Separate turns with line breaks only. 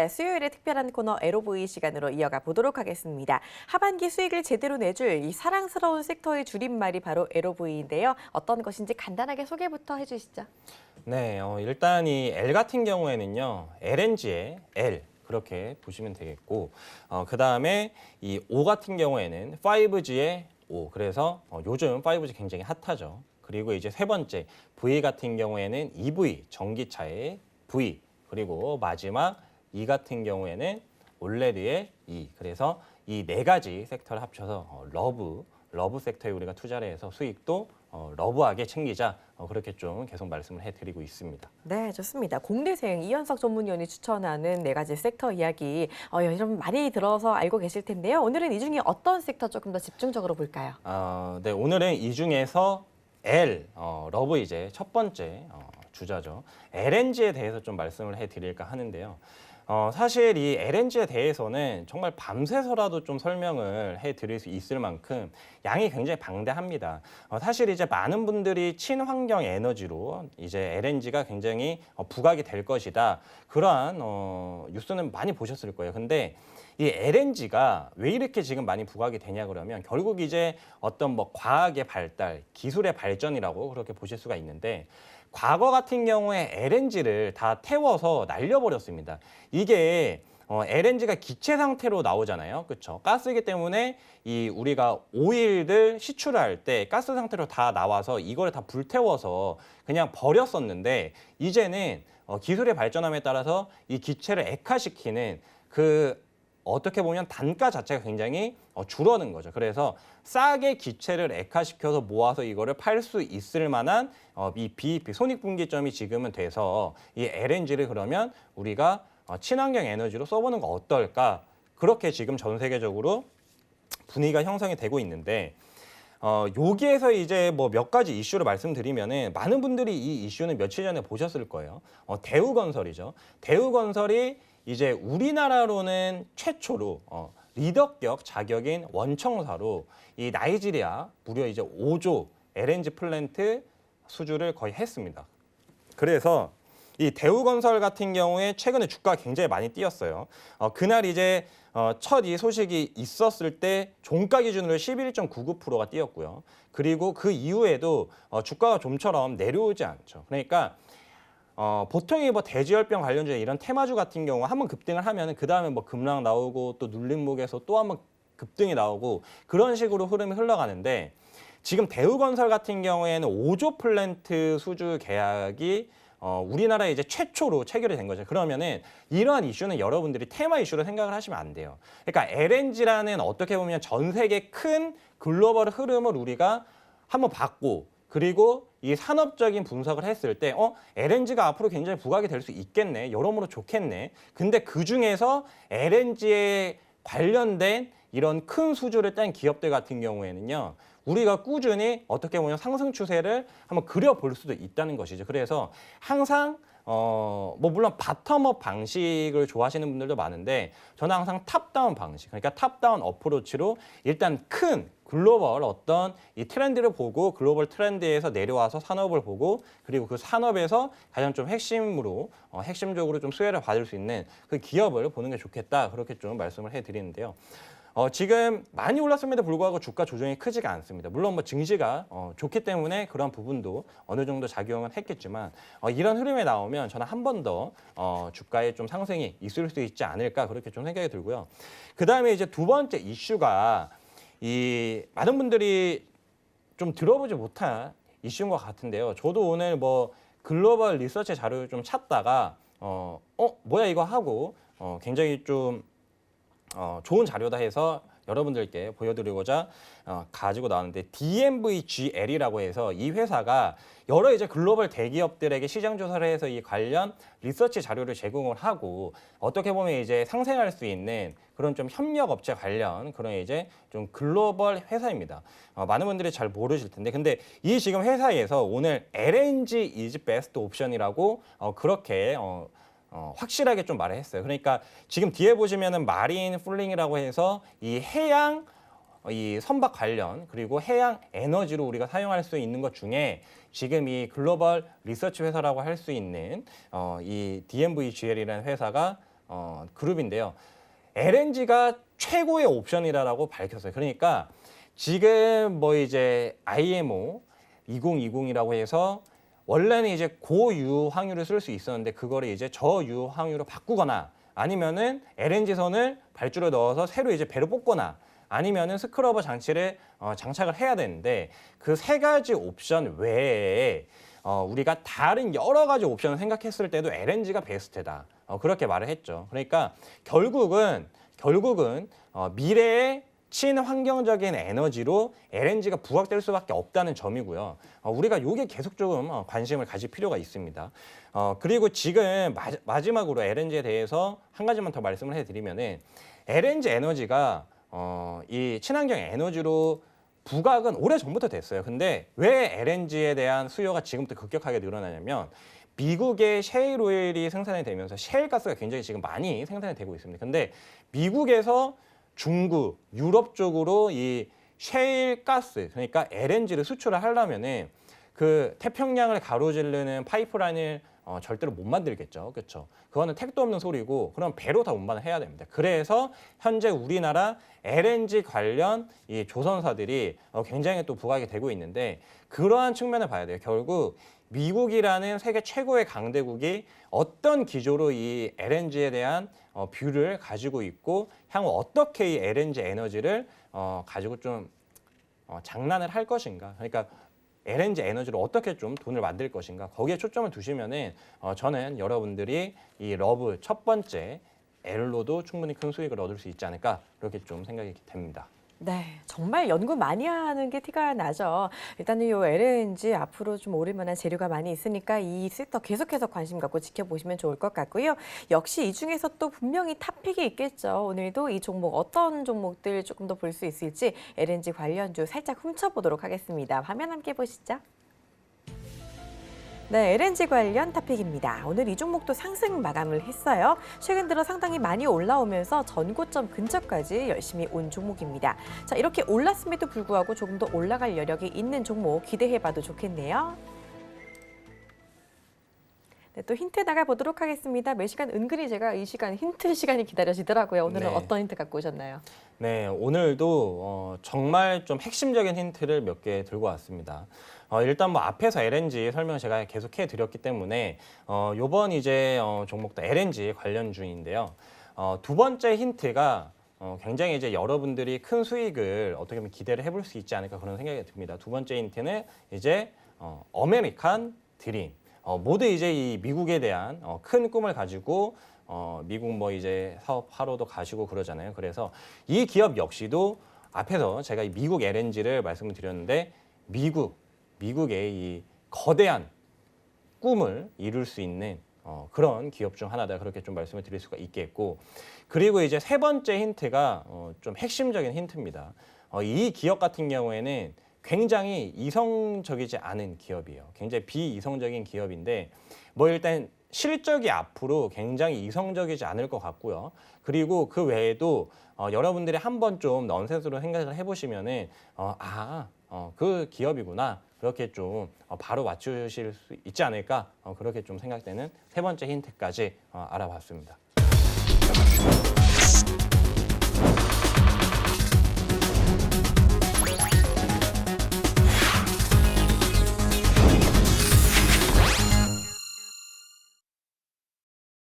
자, 수요일에 특별한 코너 LOV 시간으로 이어가 보도록 하겠습니다. 하반기 수익을 제대로 내줄 이 사랑스러운 섹터의 줄임말이 바로 LOV인데요. 어떤 것인지 간단하게 소개부터 해주시죠.
네, 일단 이 L 같은 경우에는요, LNG의 L 그렇게 보시면 되겠고, 그 다음에 이 O 같은 경우에는 5G의 O. 그래서 요즘 5G 굉장히 핫하죠. 그리고 이제 세 번째 V 같은 경우에는 EV 전기차의 V. 그리고 마지막 E 같은 경우에는 올레드의 E. 그래서 이 네 가지 섹터를 합쳐서 러브 섹터에 우리가 투자를 해서 수익도 러브하게 챙기자 그렇게 좀 계속 말씀을 해드리고 있습니다.
네, 좋습니다. 공대생 이현석 전문위원이 추천하는 네 가지 sek터 이야기 여러분 많이 들어서 알고 계실 텐데요. 오늘은 이 중에 어떤 섹터 조금 더 집중적으로 볼까요?
네, 오늘은 이 중에서 L, 러브 이제 첫 번째 주자죠. LNG에 대해서 좀 말씀을 해드릴까 하는데요. 사실 이 LNG에 대해서는 정말 밤새서라도 좀 설명을 해드릴 수 있을 만큼 양이 굉장히 방대합니다. 사실 이제 많은 분들이 친환경 에너지로 이제 LNG가 굉장히 부각이 될 것이다. 그러한 뉴스는 많이 보셨을 거예요. 근데 이 LNG가 왜 이렇게 지금 많이 부각이 되냐 그러면 결국 이제 어떤 뭐 과학의 발달, 기술의 발전이라고 그렇게 보실 수가 있는데 과거 같은 경우에 LNG를 다 태워서 날려버렸습니다. 이게 LNG가 기체 상태로 나오잖아요. 그렇죠? 가스이기 때문에 이 우리가 오일을 시출할 때 가스 상태로 다 나와서 이걸 다 불태워서 그냥 버렸었는데 이제는 기술의 발전함에 따라서 이 기체를 액화시키는 그 어떻게 보면 단가 자체가 굉장히 줄어든 거죠. 그래서 싸게 기체를 액화시켜서 모아서 이거를 팔 수 있을 만한 이 BEP, 손익분기점이 지금은 돼서 이 LNG를 그러면 우리가 친환경 에너지로 써보는 거 어떨까? 그렇게 지금 전 세계적으로 분위기가 형성이 되고 있는데 여기에서 이제 뭐 몇 가지 이슈를 말씀드리면은 많은 분들이 이 이슈는 며칠 전에 보셨을 거예요. 대우건설이죠. 대우건설이 이제 우리나라로는 최초로 리더격 자격인 원청사로 이 나이지리아 무려 이제 5조 LNG 플랜트 수주를 거의 했습니다. 그래서 이 대우건설 같은 경우에 최근에 주가가 굉장히 많이 뛰었어요. 그날 이제 첫 이 소식이 있었을 때 종가 기준으로 11.99%가 뛰었고요. 그리고 그 이후에도 주가가 좀처럼 내려오지 않죠. 그러니까 보통 뭐 대지열병 관련주에 이런 테마주 같은 경우 한번 급등을 하면 그 다음에 뭐 급락 나오고 또 눌림목에서 또 한번 급등이 나오고 그런 식으로 흐름이 흘러가는데 지금 대우건설 같은 경우에는 5조 플랜트 수주 계약이 우리나라에 이제 최초로 체결이 된 거죠. 그러면은 이러한 이슈는 여러분들이 테마 이슈로 생각을 하시면 안 돼요. 그러니까 LNG라는 어떻게 보면 전 세계 큰 글로벌 흐름을 우리가 한번 봤고 그리고 이 산업적인 분석을 했을 때 LNG가 앞으로 굉장히 부각이 될 수 있겠네. 여러모로 좋겠네. 근데 그중에서 LNG에 관련된 이런 큰 수주를 뗀 기업들 같은 경우에는요. 우리가 꾸준히 어떻게 보면 상승 추세를 한번 그려볼 수도 있다는 것이죠. 그래서 항상 뭐 물론 바텀업 방식을 좋아하시는 분들도 많은데 저는 항상 탑다운 방식, 그러니까 탑다운 어프로치로 일단 큰 글로벌 어떤 이 트렌드를 보고 글로벌 트렌드에서 내려와서 산업을 보고 그리고 그 산업에서 가장 좀 핵심적으로 좀 수혜를 받을 수 있는 그 기업을 보는 게 좋겠다 그렇게 좀 말씀을 해드리는데요. 지금 많이 올랐음에도 불구하고 주가 조정이 크지가 않습니다. 물론 뭐 증시가 좋기 때문에 그런 부분도 어느 정도 작용은 했겠지만 이런 흐름에 나오면 저는 한 번 더 주가에 좀 상승이 있을 수 있지 않을까 그렇게 좀 생각이 들고요. 그 다음에 이제 두 번째 이슈가 이 많은 분들이 좀 들어보지 못한 이슈인 것 같은데요. 저도 오늘 뭐 글로벌 리서치 자료를 좀 찾다가 뭐야 이거 하고 굉장히 좀 좋은 자료다 해서 여러분들께 보여드리고자 가지고 나왔는데 DNVGL이라고 해서 이 회사가 여러 이제 글로벌 대기업들에게 시장 조사를 해서 이 관련 리서치 자료를 제공을 하고 어떻게 보면 이제 상생할 수 있는 그런 좀 협력 업체 관련 그런 이제 좀 글로벌 회사입니다. 많은 분들이 잘 모르실 텐데 근데 이 지금 회사에서 오늘 LNG is best option이라고 그렇게 확실하게 좀 말을 했어요. 그러니까 지금 뒤에 보시면은 마린 풀링이라고 해서 이 해양 이 선박 관련 그리고 해양 에너지로 우리가 사용할 수 있는 것 중에 지금 이 글로벌 리서치 회사라고 할 수 있는 이 DNVGL이라는 회사가 그룹인데요. LNG가 최고의 옵션이라고 밝혔어요. 그러니까 지금 뭐 이제 IMO 2020이라고 해서 원래는 이제 고유황유를 쓸 수 있었는데 그거를 이제 저유황유로 바꾸거나 아니면은 LNG선을 발주로 넣어서 새로 이제 배로 뽑거나 아니면은 스크러버 장치를 장착을 해야 되는데 그 세 가지 옵션 외에 우리가 다른 여러 가지 옵션을 생각했을 때도 LNG가 베스트다. 그렇게 말을 했죠. 그러니까 결국은 미래의 친환경적인 에너지로 LNG가 부각될 수밖에 없다는 점이고요. 우리가 이게 계속 조금 관심을 가질 필요가 있습니다. 그리고 지금 마지막으로 LNG에 대해서 한 가지만 더 말씀을 해드리면은 LNG 에너지가 이 친환경 에너지로 부각은 오래전부터 됐어요. 근데 왜 LNG에 대한 수요가 지금부터 급격하게 늘어나냐면 미국의 셰일 오일이 생산이 되면서 셰일 가스가 굉장히 지금 많이 생산이 되고 있습니다. 근데 미국에서 중국, 유럽 쪽으로 이 셰일 가스, 그러니까 LNG를 수출을 하려면은 그 태평양을 가로지르는 파이프라인을 절대로 못 만들겠죠. 그렇죠? 그거는 택도 없는 소리고 그럼 배로 다 운반을 해야 됩니다. 그래서 현재 우리나라 LNG 관련 이 조선사들이 굉장히 또 부각이 되고 있는데 그러한 측면을 봐야 돼요. 결국 미국이라는 세계 최고의 강대국이 어떤 기조로 이 LNG에 대한 뷰를 가지고 있고 향후 어떻게 이 LNG 에너지를 가지고 좀 장난을 할 것인가. 그러니까 LNG 에너지로 어떻게 좀 돈을 만들 것인가. 거기에 초점을 두시면은 저는 여러분들이 이 러브 첫 번째 L로도 충분히 큰 수익을 얻을 수 있지 않을까 그렇게 좀 생각이 됩니다.
네, 정말 연구 많이 하는 게 티가 나죠. 일단은 이 LNG 앞으로 좀 오를 만한 재료가 많이 있으니까 이 섹터 계속해서 관심 갖고 지켜보시면 좋을 것 같고요. 역시 이 중에서 또 분명히 탑픽이 있겠죠. 오늘도 이 종목 어떤 종목들 조금 더 볼 수 있을지 LNG 관련주 살짝 훔쳐보도록 하겠습니다. 화면 함께 보시죠. 네, LNG 관련 탑픽입니다. 오늘 이 종목도 상승 마감을 했어요. 최근 들어 상당히 많이 올라오면서 전고점 근처까지 열심히 온 종목입니다. 자, 이렇게 올랐음에도 불구하고 조금 더 올라갈 여력이 있는 종목 기대해봐도 좋겠네요. 네, 또 힌트 나가보도록 하겠습니다. 매 시간 은근히 제가 이 시간 힌트 시간이 기다려지더라고요. 오늘은
네.
어떤 힌트 갖고 오셨나요?
네, 오늘도 정말 좀 핵심적인 힌트를 몇 개 들고 왔습니다. 일단 뭐 앞에서 LNG 설명을 제가 계속 해드렸기 때문에 요번 이제 종목도 LNG 관련주인데요. 두 번째 힌트가 굉장히 이제 여러분들이 큰 수익을 어떻게 보면 기대를 해볼 수 있지 않을까 그런 생각이 듭니다. 두 번째 힌트는 이제 아메리칸 드림. 모두 이제 이 미국에 대한 큰 꿈을 가지고 미국 뭐 이제 사업하러도 가시고 그러잖아요. 그래서 이 기업 역시도 앞에서 제가 이 미국 LNG를 말씀을 드렸는데 미국의 이 거대한 꿈을 이룰 수 있는 그런 기업 중 하나다 그렇게 좀 말씀을 드릴 수가 있겠고 그리고 이제 세 번째 힌트가 좀 핵심적인 힌트입니다. 이 기업 같은 경우에는 굉장히 이성적이지 않은 기업이에요. 굉장히 비이성적인 기업인데 뭐 일단 실적이 앞으로 굉장히 이성적이지 않을 것 같고요. 그리고 그 외에도 여러분들이 한번 좀 넌센스로 생각을 해보시면은 그 기업이구나 그렇게 좀 바로 맞추실 수 있지 않을까 그렇게 좀 생각되는 세 번째 힌트까지 알아봤습니다.